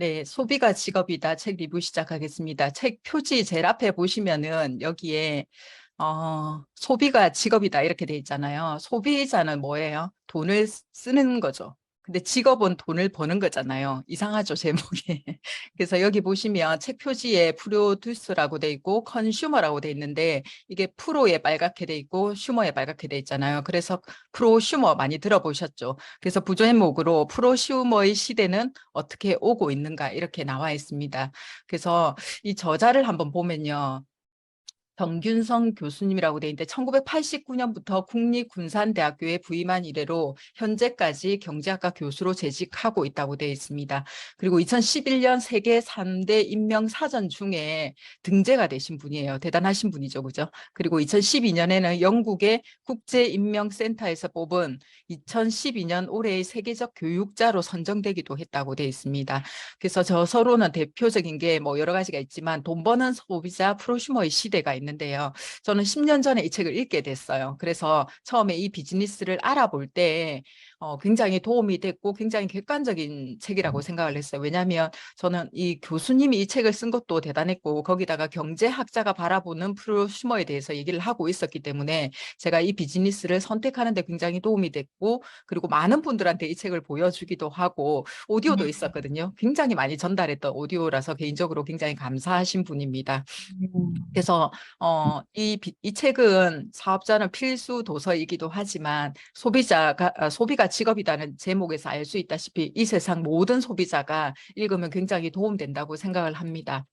네, 소비가 직업이다. 책 리뷰 시작하겠습니다. 책 표지 제일 앞에 보시면은 여기에 소비가 직업이다 이렇게 돼 있잖아요. 소비자는 뭐예요? 돈을 쓰는 거죠. 근데 직업은 돈을 버는 거잖아요. 이상하죠, 제목이. 그래서 여기 보시면 책 표지에 프로듀스라고 돼 있고 컨슈머라고 돼 있는데 이게 프로에 빨갛게 돼 있고 슈머에 빨갛게 돼 있잖아요. 그래서 프로슈머 많이 들어보셨죠? 그래서 부제목으로 프로슈머의 시대는 어떻게 오고 있는가 이렇게 나와 있습니다. 그래서 이 저자를 한번 보면요. 정균성 교수님이라고 돼 있는데 1989년부터 국립군산대학교에 부임한 이래로 현재까지 경제학과 교수로 재직하고 있다고 되어 있습니다. 그리고 2011년 세계 3대 인명사전 중에 등재가 되신 분이에요. 대단하신 분이죠. 그죠? 그리고 2012년에는 영국의 국제인명센터에서 뽑은 2012년 올해의 세계적 교육자로 선정되기도 했다고 되어 있습니다. 그래서 저 서로는 대표적인 게 뭐 여러 가지가 있지만 돈 버는 소비자 프로슈머의 시대가 있는데요. 저는 10년 전에 이 책을 읽게 됐어요. 그래서 처음에 이 비즈니스를 알아볼 때 굉장히 도움이 됐고 굉장히 객관적인 책이라고 생각을 했어요. 왜냐하면 저는 이 교수님이 이 책을 쓴 것도 대단했고 거기다가 경제학자가 바라보는 프로슈머에 대해서 얘기를 하고 있었기 때문에 제가 이 비즈니스를 선택하는 데 굉장히 도움이 됐고 그리고 많은 분들한테 이 책을 보여주기도 하고 오디오도 있었거든요. 굉장히 많이 전달했던 오디오라서 개인적으로 굉장히 감사하신 분입니다. 그래서 이 책은 사업자는 필수 도서이기도 하지만 소비가 직업이라는 제목에서 알 수 있다시피 이 세상 모든 소비자가 읽으면 굉장히 도움된다고 생각을 합니다.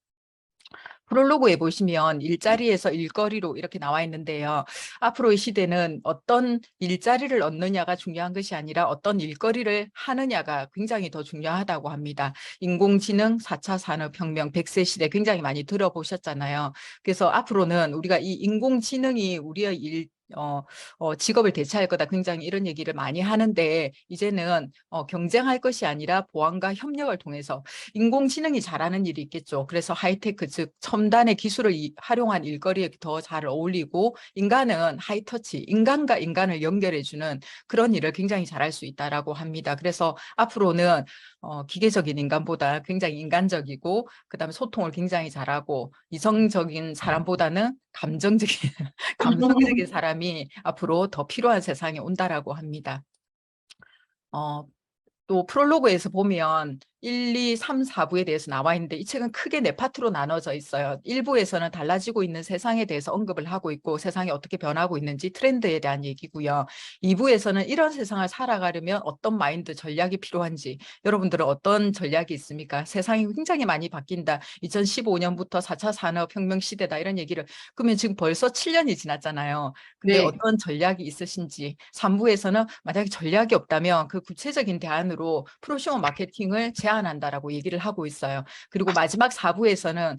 프롤로그에 보시면 일자리에서 일거리로 이렇게 나와 있는데요. 앞으로의 시대는 어떤 일자리를 얻느냐가 중요한 것이 아니라 어떤 일거리를 하느냐가 굉장히 더 중요하다고 합니다. 인공지능, 4차 산업혁명, 100세 시대 굉장히 많이 들어보셨잖아요. 그래서 앞으로는 우리가 이 인공지능이 우리의 직업을 대체할 거다. 굉장히 이런 얘기를 많이 하는데 이제는 경쟁할 것이 아니라 보완과 협력을 통해서 인공지능이 잘하는 일이 있겠죠. 그래서 하이테크, 즉 첨단의 기술을 활용한 일거리에 더 잘 어울리고 인간은 하이터치, 인간과 인간을 연결해주는 그런 일을 굉장히 잘할 수 있다라고 합니다. 그래서 앞으로는 기계적인 인간보다 굉장히 인간적이고 그다음에 소통을 굉장히 잘하고 이성적인 사람보다는 감정적인 감성적인 사람이 앞으로 더 필요한 세상에 온다라고 합니다. 어, 또 프롤로그에서 보면 1, 2, 3, 4부에 대해서 나와 있는데 이 책은 크게 네 파트로 나눠져 있어요. 1부에서는 달라지고 있는 세상에 대해서 언급을 하고 있고 세상이 어떻게 변하고 있는지 트렌드에 대한 얘기고요. 2부에서는 이런 세상을 살아가려면 어떤 마인드 전략이 필요한지 여러분들은 어떤 전략이 있습니까? 세상이 굉장히 많이 바뀐다. 2015년부터 4차 산업혁명 시대다 이런 얘기를 그러면 지금 벌써 7년이 지났잖아요. 근데 네. 어떤 전략이 있으신지 3부에서는 만약에 전략이 없다면 그 구체적인 대안으로 프로슈머 마케팅을 제안한다라고 얘기를 하고 있어요. 그리고 마지막 4부에서는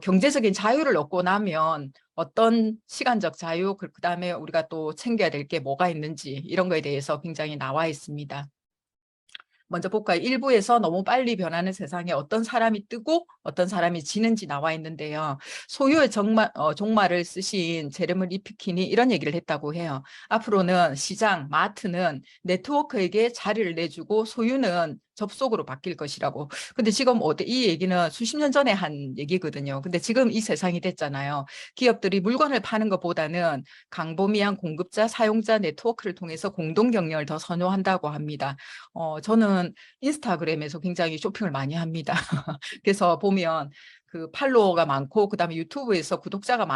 경제적인 자유를 얻고 나면 어떤 시간적 자유, 그다음에 우리가 또 챙겨야 될 게 뭐가 있는지 이런 거에 대해서 굉장히 나와 있습니다. 먼저 볼까요? 1부에서 너무 빨리 변하는 세상에 어떤 사람이 뜨고 어떤 사람이 지는지 나와 있는데요. 소유의 종말을 쓰신 제레미 리프킨이 이런 얘기를 했다고 해요. 앞으로는 시장, 마트는 네트워크에게 자리를 내주고 소유는 접속으로 바뀔 것이라고. 근데 지금 이 얘기는 수십 년 전에 한 얘기거든요. 근데 지금 이 세상이 됐잖아요. 기업들이 물건을 파는 것보다는 광범위한 공급자, 사용자 네트워크를 통해서 공동 경영을 더 선호한다고 합니다. 저는 인스타그램에서 굉장히 쇼핑을 많이 합니다. 그래서 보면 그 팔로워가 많고 그다음에 유튜브에서 구독자가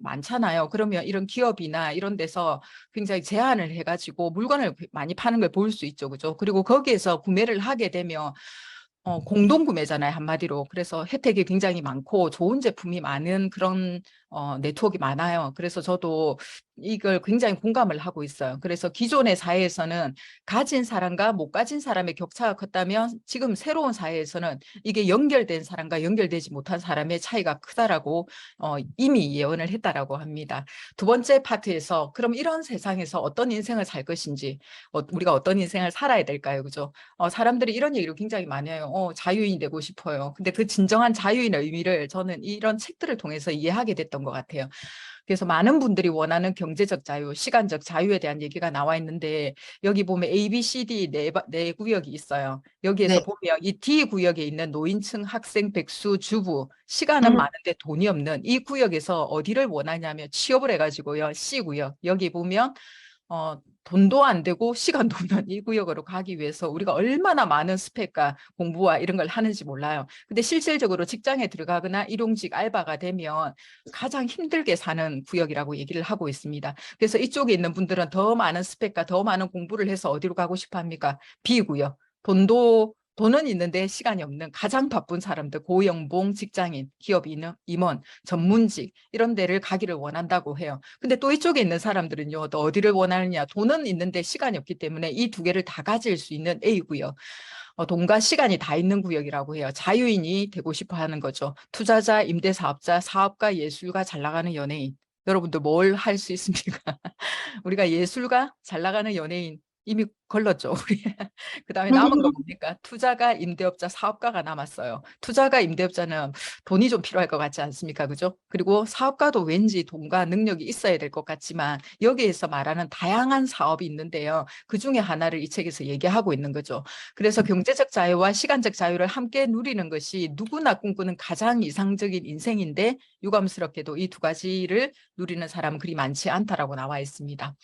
많잖아요. 그러면 이런 기업이나 이런 데서 굉장히 제한을 해가지고 물건을 많이 파는 걸 볼 수 있죠. 그죠? 그리고 거기에서 구매를 하게 되면 공동 구매잖아요, 한마디로. 그래서 혜택이 굉장히 많고 좋은 제품이 많은 그런 네트워크가 많아요. 그래서 저도 이걸 굉장히 공감을 하고 있어요. 그래서 기존의 사회에서는 가진 사람과 못 가진 사람의 격차가 컸다면 지금 새로운 사회에서는 이게 연결된 사람과 연결되지 못한 사람의 차이가 크다라고 이미 예언을 했다라고 합니다. 두 번째 파트에서 그럼 이런 세상에서 어떤 인생을 살 것인지 우리가 어떤 인생을 살아야 될까요? 그죠? 사람들이 이런 얘기를 굉장히 많이 해요. 자유인이 되고 싶어요. 근데 그 진정한 자유인의 의미를 저는 이런 책들을 통해서 이해하게 됐던 것 같아요. 그래서 많은 분들이 원하는 경제적 자유, 시간적 자유에 대한 얘기가 나와 있는데 여기 보면 A, B, C, D 네 구역이 있어요. 여기에서 네. 보면 이 D 구역에 있는 노인층, 학생, 백수, 주부, 시간은 음, 많은데 돈이 없는 이 구역에서 어디를 원하냐면 취업을 해가지고요. C 구역. 여기 보면 돈도 안 되고 시간도 없는 이 구역으로 가기 위해서 우리가 얼마나 많은 스펙과 공부와 이런 걸 하는지 몰라요. 근데 실질적으로 직장에 들어가거나 일용직 알바가 되면 가장 힘들게 사는 구역이라고 얘기를 하고 있습니다. 그래서 이쪽에 있는 분들은 더 많은 스펙과 더 많은 공부를 해서 어디로 가고 싶어 합니까? B구역. 돈은 있는데 시간이 없는 가장 바쁜 사람들, 고연봉 직장인, 기업 임원, 전문직 이런 데를 가기를 원한다고 해요. 근데 또 이쪽에 있는 사람들은요, 또 어디를 원하느냐? 돈은 있는데 시간이 없기 때문에 이 두 개를 다 가질 수 있는 A구역. 돈과 시간이 다 있는 구역이라고 해요. 자유인이 되고 싶어 하는 거죠. 투자자, 임대사업자, 사업가, 예술가, 잘 나가는 연예인. 여러분들 뭘 할 수 있습니까? 우리가 예술가, 잘 나가는 연예인 이미 걸렀죠. 우리. 그다음에 남은 거 뭡니까? 투자가, 임대업자, 사업가가 남았어요. 투자가, 임대업자는 돈이 좀 필요할 것 같지 않습니까? 그죠? 그리고 사업가도 왠지 돈과 능력이 있어야 될 것 같지만 여기에서 말하는 다양한 사업이 있는데요. 그 중에 하나를 이 책에서 얘기하고 있는 거죠. 그래서 경제적 자유와 시간적 자유를 함께 누리는 것이 누구나 꿈꾸는 가장 이상적인 인생인데 유감스럽게도 이 두 가지를 누리는 사람은 그리 많지 않다라고 나와 있습니다.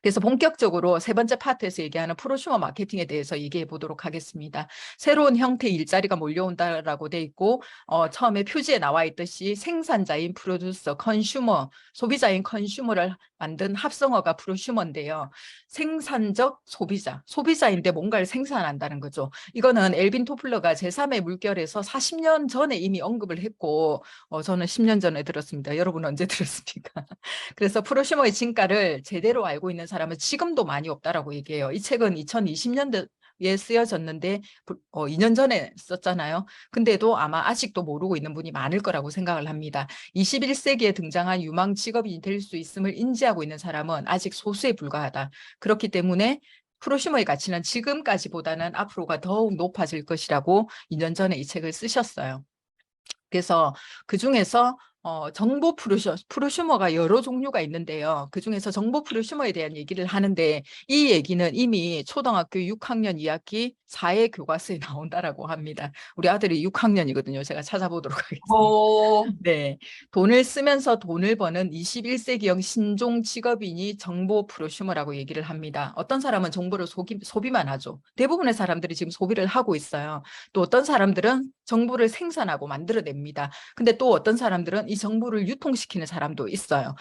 그래서 본격적으로 세 번째 파트에서 얘기하는 프로슈머 마케팅에 대해서 얘기해 보도록 하겠습니다. 새로운 형태의 일자리가 몰려온다라고 돼 있고 처음에 표지에 나와 있듯이 생산자인 프로듀서, 컨슈머, 소비자인 컨슈머를 만든 합성어가 프로슈머인데요. 생산적 소비자, 소비자인데 뭔가를 생산한다는 거죠. 이거는 엘빈 토플러가 제3의 물결에서 40년 전에 이미 언급을 했고 저는 10년 전에 들었습니다. 여러분 언제 들었습니까? 그래서 프로슈머의 진가를 제대로 알고 있는 사람은 지금도 많이 없다라고 얘기해요. 이 책은 2020년도에 쓰여졌는데 2년 전에 썼잖아요. 근데도 아마 아직도 모르고 있는 분이 많을 거라고 생각을 합니다. 21세기에 등장한 유망 직업이 될 수 있음을 인지하고 있는 사람은 아직 소수에 불과하다. 그렇기 때문에 프로슈머의 가치는 지금까지보다는 앞으로가 더욱 높아질 것이라고 2년 전에 이 책을 쓰셨어요. 그래서 그중에서 정보 프로슈머가 여러 종류가 있는데요. 그중에서 정보 프로슈머에 대한 얘기를 하는데 이 얘기는 이미 초등학교 6학년 2학기 사회 교과서에 나온다라고 합니다. 우리 아들이 6학년이거든요. 제가 찾아보도록 하겠습니다. 어, 네, 돈을 쓰면서 돈을 버는 21세기형 신종 직업인이 정보 프로슈머라고 얘기를 합니다. 어떤 사람은 정보를 소비만 하죠. 대부분의 사람들이 지금 소비를 하고 있어요. 또 어떤 사람들은 정보를 생산하고 만들어냅니다. 근데 또 어떤 사람들은 이 정보를 유통시키는 사람도 있어요.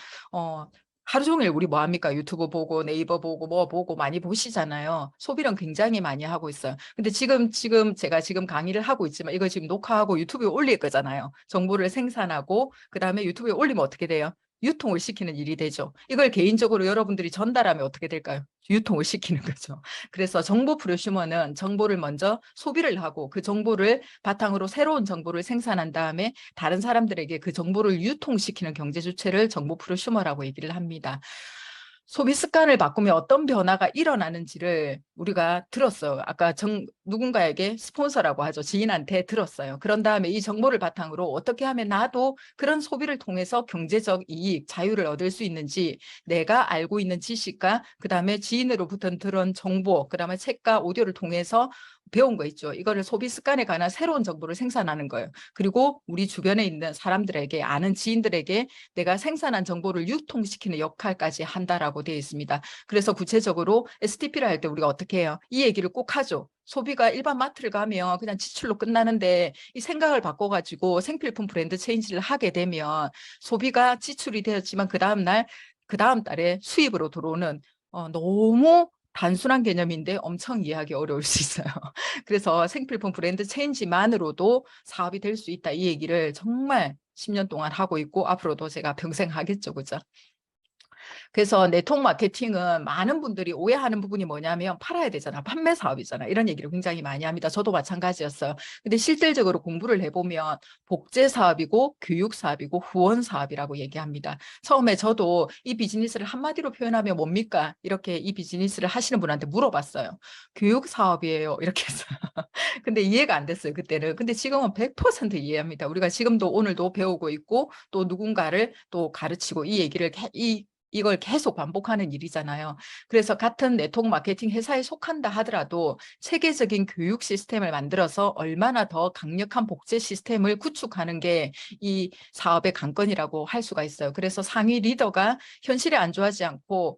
하루 종일 우리 뭐 합니까? 유튜브 보고 네이버 보고 뭐 보고 많이 보시잖아요. 소비를 굉장히 많이 하고 있어요. 근데 지금 제가 지금 강의를 하고 있지만 이거 지금 녹화하고 유튜브에 올릴 거잖아요. 정보를 생산하고 그다음에 유튜브에 올리면 어떻게 돼요? 유통을 시키는 일이 되죠. 이걸 개인적으로 여러분들이 전달하면 어떻게 될까요? 유통을 시키는 거죠. 그래서 정보 프로슈머는 정보를 먼저 소비를 하고 그 정보를 바탕으로 새로운 정보를 생산한 다음에 다른 사람들에게 그 정보를 유통시키는 경제 주체를 정보 프로슈머라고 얘기를 합니다. 소비 습관을 바꾸면 어떤 변화가 일어나는지를 우리가 들었어요. 아까 누군가에게 스폰서라고 하죠. 지인한테 들었어요. 그런 다음에 이 정보를 바탕으로 어떻게 하면 나도 그런 소비를 통해서 경제적 이익, 자유를 얻을 수 있는지 내가 알고 있는 지식과 그다음에 지인으로부터 들은 정보, 그다음에 책과 오디오를 통해서 배운 거 있죠. 이거를 소비 습관에 관한 새로운 정보를 생산하는 거예요. 그리고 우리 주변에 있는 사람들에게 아는 지인들에게 내가 생산한 정보를 유통시키는 역할까지 한다라고 되어 있습니다. 그래서 구체적으로 STP를 할 때 우리가 어떻게 해요? 이 얘기를 꼭 하죠. 소비가 일반 마트를 가면 그냥 지출로 끝나는데 이 생각을 바꿔가지고 생필품 브랜드 체인지를 하게 되면 소비가 지출이 되었지만 그 다음 달에 수입으로 들어오는 너무 단순한 개념인데 엄청 이해하기 어려울 수 있어요. 그래서 생필품 브랜드 체인지만으로도 사업이 될 수 있다. 이 얘기를 정말 10년 동안 하고 있고 앞으로도 제가 평생 하겠죠. 그죠? 그래서 네트워크 마케팅은 많은 분들이 오해하는 부분이 뭐냐면 팔아야 되잖아. 판매 사업이잖아. 이런 얘기를 굉장히 많이 합니다. 저도 마찬가지였어요. 근데 실질적으로 공부를 해보면 복제 사업이고 교육 사업이고 후원 사업이라고 얘기합니다. 처음에 저도 이 비즈니스를 한마디로 표현하면 뭡니까? 이렇게 이 비즈니스를 하시는 분한테 물어봤어요. 교육 사업이에요. 이렇게 해서. 근데 이해가 안 됐어요. 그때는. 근데 지금은 100% 이해합니다. 우리가 지금도 오늘도 배우고 있고 또 누군가를 또 가르치고 이 얘기를 이걸 계속 반복하는 일이잖아요. 그래서 같은 네트워크 마케팅 회사에 속한다 하더라도 체계적인 교육 시스템을 만들어서 얼마나 더 강력한 복제 시스템을 구축하는 게 이 사업의 관건이라고 할 수가 있어요. 그래서 상위 리더가 현실에 안주하지 않고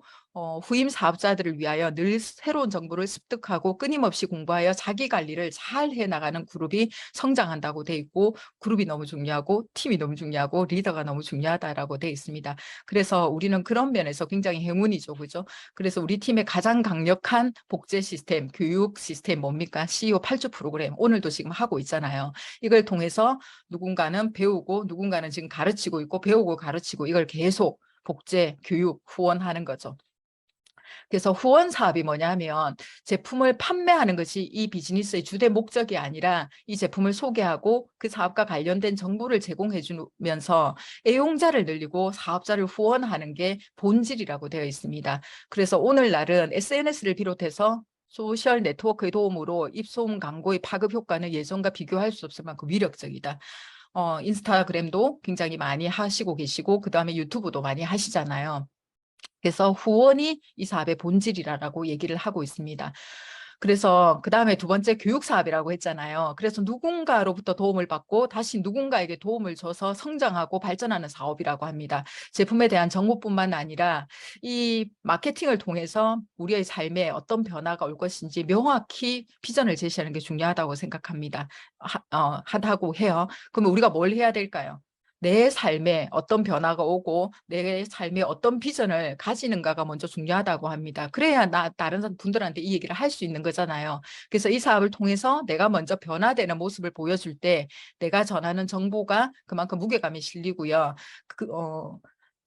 후임 사업자들을 위하여 늘 새로운 정보를 습득하고 끊임없이 공부하여 자기 관리를 잘 해나가는 그룹이 성장한다고 돼 있고, 그룹이 너무 중요하고 팀이 너무 중요하고 리더가 너무 중요하다라고 돼 있습니다. 그래서 우리는 그런 면에서 굉장히 행운이죠. 그죠? 그래서 우리 팀의 가장 강력한 복제 시스템, 교육 시스템 뭡니까? CEO 8주 프로그램 오늘도 지금 하고 있잖아요. 이걸 통해서 누군가는 배우고 누군가는 지금 가르치고 있고 배우고 가르치고 이걸 계속 복제, 교육, 후원하는 거죠. 그래서 후원 사업이 뭐냐면 제품을 판매하는 것이 이 비즈니스의 주된 목적이 아니라 이 제품을 소개하고 그 사업과 관련된 정보를 제공해 주면서 애용자를 늘리고 사업자를 후원하는 게 본질이라고 되어 있습니다. 그래서 오늘날은 SNS를 비롯해서 소셜 네트워크의 도움으로 입소문 광고의 파급 효과는 예전과 비교할 수 없을 만큼 위력적이다. 인스타그램도 굉장히 많이 하시고 계시고 그다음에 유튜브도 많이 하시잖아요. 그래서 후원이 이 사업의 본질이라고 얘기를 하고 있습니다. 그래서 그 다음에 두 번째 교육 사업이라고 했잖아요. 그래서 누군가로부터 도움을 받고 다시 누군가에게 도움을 줘서 성장하고 발전하는 사업이라고 합니다. 제품에 대한 정보뿐만 아니라 이 마케팅을 통해서 우리의 삶에 어떤 변화가 올 것인지 명확히 비전을 제시하는 게 중요하다고 생각합니다. 하다고 해요. 그러면 우리가 뭘 해야 될까요? 내 삶에 어떤 변화가 오고 내 삶에 어떤 비전을 가지는가가 먼저 중요하다고 합니다. 그래야 다른 분들한테 이 얘기를 할 수 있는 거잖아요. 그래서 이 사업을 통해서 내가 먼저 변화되는 모습을 보여줄 때 내가 전하는 정보가 그만큼 무게감이 실리고요.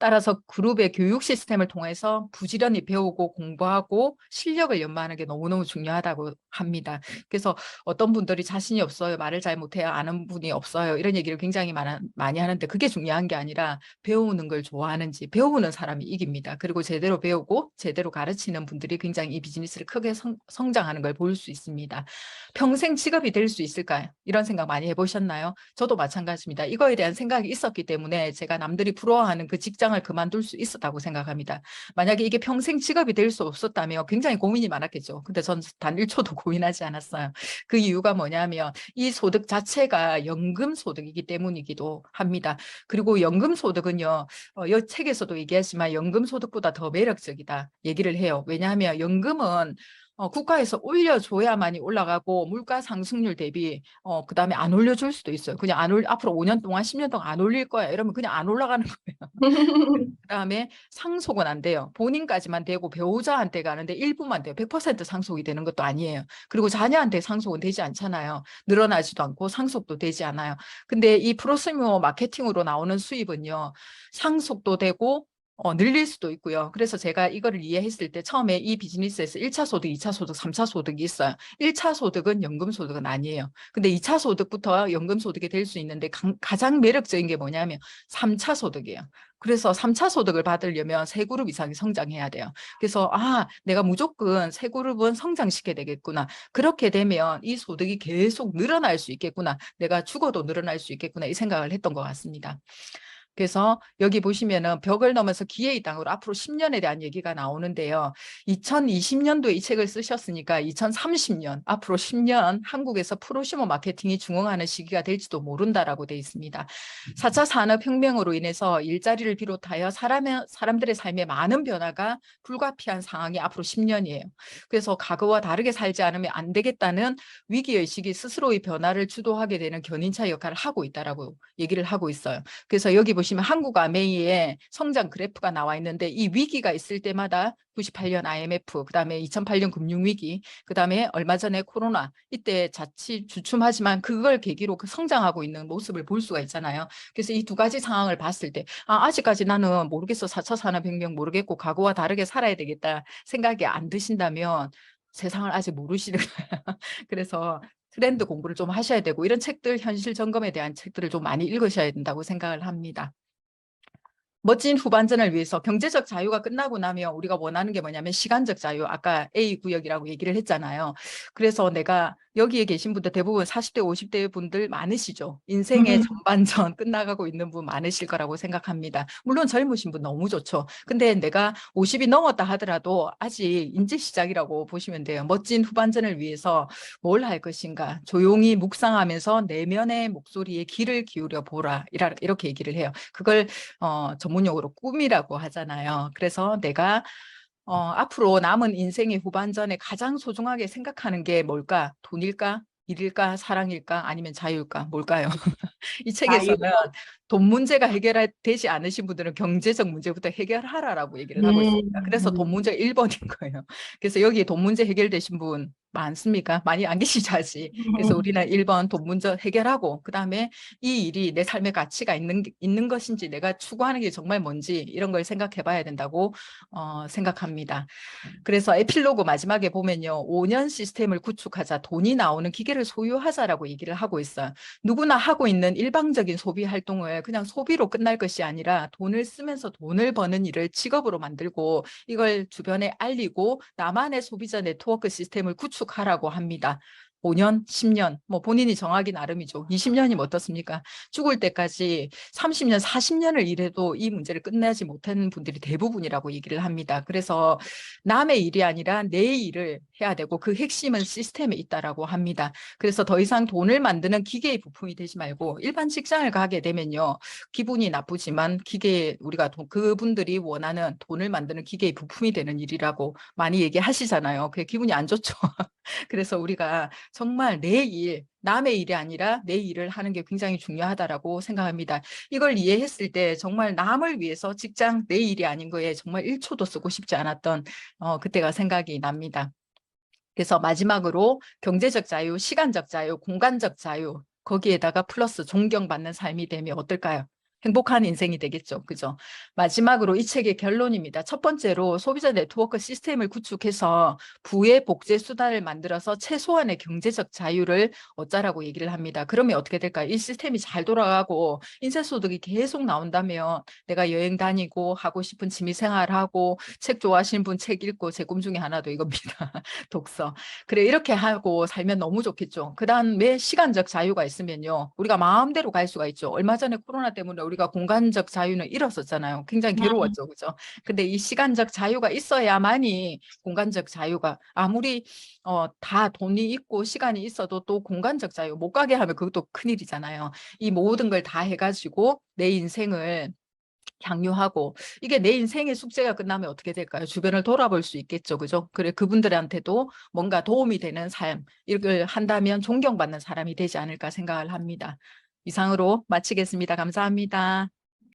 따라서 그룹의 교육 시스템을 통해서 부지런히 배우고 공부하고 실력을 연마하는 게 너무너무 중요하다고 합니다. 그래서 어떤 분들이 자신이 없어요. 말을 잘 못해요. 아는 분이 없어요. 이런 얘기를 굉장히 많이 하는데 그게 중요한 게 아니라 배우는 걸 좋아하는지 배우는 사람이 이깁니다. 그리고 제대로 배우고 제대로 가르치는 분들이 굉장히 이 비즈니스를 크게 성장하는 걸 볼 수 있습니다. 평생 직업이 될 수 있을까요? 이런 생각 많이 해보셨나요? 저도 마찬가지입니다. 이거에 대한 생각이 있었기 때문에 제가 남들이 부러워하는 그 직장을 그만둘 수 있었다고 생각합니다. 만약에 이게 평생 직업이 될 수 없었다면 굉장히 고민이 많았겠죠. 근데 전 단 1초도 고민하지 않았어요. 그 이유가 뭐냐면 이 소득 자체가 연금 소득이기 때문이기도 합니다. 그리고 연금 소득은요, 이 책에서도 얘기하지만 연금 소득보다 더 매력적이다 얘기를 해요. 왜냐하면 연금은 국가에서 올려줘야만이 올라가고 물가 상승률 대비 그다음에 안 올려줄 수도 있어요. 그냥 앞으로 5년 동안 10년 동안 안 올릴 거야 이러면 그냥 안 올라가는 거예요. 그다음에 상속은 안 돼요. 본인까지만 되고 배우자한테 가는데 일부만 돼요. 100% 상속이 되는 것도 아니에요. 그리고 자녀한테 상속은 되지 않잖아요. 늘어나지도 않고 상속도 되지 않아요. 근데 이 프로스모 마케팅으로 나오는 수입은요. 상속도 되고 늘릴 수도 있고요. 그래서 제가 이거를 이해했을 때 처음에 이 비즈니스에서 1차 소득, 2차 소득, 3차 소득이 있어요. 1차 소득은 연금 소득은 아니에요. 근데 2차 소득부터 연금 소득이 될 수 있는데 가장 매력적인 게 뭐냐면 3차 소득이에요. 그래서 3차 소득을 받으려면 세 그룹 이상이 성장해야 돼요. 그래서 내가 무조건 세 그룹은 성장시켜야 되겠구나. 그렇게 되면 이 소득이 계속 늘어날 수 있겠구나. 내가 죽어도 늘어날 수 있겠구나. 이 생각을 했던 것 같습니다. 그래서 여기 보시면은 벽을 넘어서 기회의 땅으로 앞으로 10년에 대한 얘기가 나오는데요. 2020년도에 이 책을 쓰셨으니까 2030년 앞으로 10년 한국에서 프로슈머 마케팅이 중흥하는 시기가 될지도 모른다라고 되어 있습니다. 4차 산업혁명으로 인해서 일자리를 비롯하여 사람들의 삶에 많은 변화가 불가피한 상황이 앞으로 10년이에요. 그래서 과거와 다르게 살지 않으면 안 되겠다는 위기의식이 스스로의 변화를 주도하게 되는 견인차 역할을 하고 있다라고 얘기를 하고 있어요. 그래서 여기 보시면 한국 아메이에 성장 그래프가 나와 있는데 이 위기가 있을 때마다 98년 IMF, 그다음에 2008년 금융위기, 그다음에 얼마 전에 코로나 이때 자칫 주춤하지만 그걸 계기로 그 성장하고 있는 모습을 볼 수가 있잖아요. 그래서 이 두 가지 상황을 봤을 때 아직까지 나는 모르겠어. 4차 산업혁명 모르겠고 과거와 다르게 살아야 되겠다 생각이 안 드신다면 세상을 아직 모르시는 거예요. 그래서 트렌드 공부를 좀 하셔야 되고 이런 책들 현실 점검에 대한 책들을 좀 많이 읽으셔야 된다고 생각을 합니다. 멋진 후반전을 위해서 경제적 자유가 끝나고 나면 우리가 원하는 게 뭐냐면 시간적 자유. 아까 A 구역이라고 얘기를 했잖아요. 그래서 내가 여기에 계신 분들 대부분 40대, 50대 분들 많으시죠. 인생의 전반전 끝나가고 있는 분 많으실 거라고 생각합니다. 물론 젊으신 분 너무 좋죠. 근데 내가 50이 넘었다 하더라도 아직 인재 시작이라고 보시면 돼요. 멋진 후반전을 위해서 뭘 할 것인가. 조용히 묵상하면서 내면의 목소리에 귀를 기울여 보라. 이렇게 얘기를 해요. 그걸 전문용어로 꿈이라고 하잖아요. 그래서 내가 앞으로 남은 인생의 후반전에 가장 소중하게 생각하는 게 뭘까? 돈일까? 일일까? 사랑일까? 아니면 자유일까? 뭘까요? 이 자유. 책에서는 돈 문제가 해결되지 않으신 분들은 경제적 문제부터 해결하라라고 얘기를 하고 있습니다. 그래서 돈 문제가 1번인 거예요. 그래서 여기 돈 문제 해결되신 분 많습니까? 많이 안 계시죠, 아직. 그래서 우리는 1번 돈 문제 해결하고 그다음에 이 일이 내 삶의 가치가 있는 것인지 내가 추구하는 게 정말 뭔지 이런 걸 생각해 봐야 된다고 생각합니다. 그래서 에필로그 마지막에 보면요. 5년 시스템을 구축하자. 돈이 나오는 기계를 소유하자라고 얘기를 하고 있어요. 누구나 하고 있는 일방적인 소비 활동을 그냥 소비로 끝날 것이 아니라 돈을 쓰면서 돈을 버는 일을 직업으로 만들고 이걸 주변에 알리고 나만의 소비자 네트워크 시스템을 구축하라고 합니다. 5년, 10년, 뭐 본인이 정하기 나름이죠. 20년이면 어떻습니까? 죽을 때까지 30년, 40년을 일해도 이 문제를 끝내지 못하는 분들이 대부분이라고 얘기를 합니다. 그래서 남의 일이 아니라 내 일을 해야 되고 그 핵심은 시스템에 있다라고 합니다. 그래서 더 이상 돈을 만드는 기계의 부품이 되지 말고 일반 직장을 가게 되면요. 기분이 나쁘지만 우리가 그분들이 원하는 돈을 만드는 기계의 부품이 되는 일이라고 많이 얘기하시잖아요. 그게 기분이 안 좋죠. 그래서 우리가 정말 내 일, 남의 일이 아니라 내 일을 하는 게 굉장히 중요하다라고 생각합니다. 이걸 이해했을 때 정말 남을 위해서 직장 내 일이 아닌 거에 정말 1초도 쓰고 싶지 않았던 그때가 생각이 납니다. 그래서 마지막으로 경제적 자유, 시간적 자유, 공간적 자유 거기에다가 플러스 존경받는 삶이 되면 어떨까요? 행복한 인생이 되겠죠. 그죠? 마지막으로 이 책의 결론입니다. 첫 번째로 소비자 네트워크 시스템을 구축해서 부의 복제 수단을 만들어서 최소한의 경제적 자유를 얻자라고 얘기를 합니다. 그러면 어떻게 될까요? 이 시스템이 잘 돌아가고 인쇄소득이 계속 나온다면 내가 여행 다니고 하고 싶은 취미 생활하고 책 좋아하시는 분 책 읽고 제 꿈 중에 하나도 이겁니다. 독서. 그래, 이렇게 하고 살면 너무 좋겠죠. 그 다음에 시간적 자유가 있으면요. 우리가 마음대로 갈 수가 있죠. 얼마 전에 코로나 때문에 우리가 공간적 자유는 잃었었잖아요. 굉장히 괴로웠죠. 그죠? 근데 이 시간적 자유가 있어야만이 공간적 자유가 아무리 다 돈이 있고 시간이 있어도 또 공간적 자유 못 가게 하면 그것도 큰일이잖아요. 이 모든 걸 다 해가지고 내 인생을 향유하고 이게 내 인생의 숙제가 끝나면 어떻게 될까요? 주변을 돌아볼 수 있겠죠. 그죠? 그래 그분들한테도 뭔가 도움이 되는 삶 이걸 한다면 존경받는 사람이 되지 않을까 생각을 합니다. 이상으로 마치겠습니다. 감사합니다.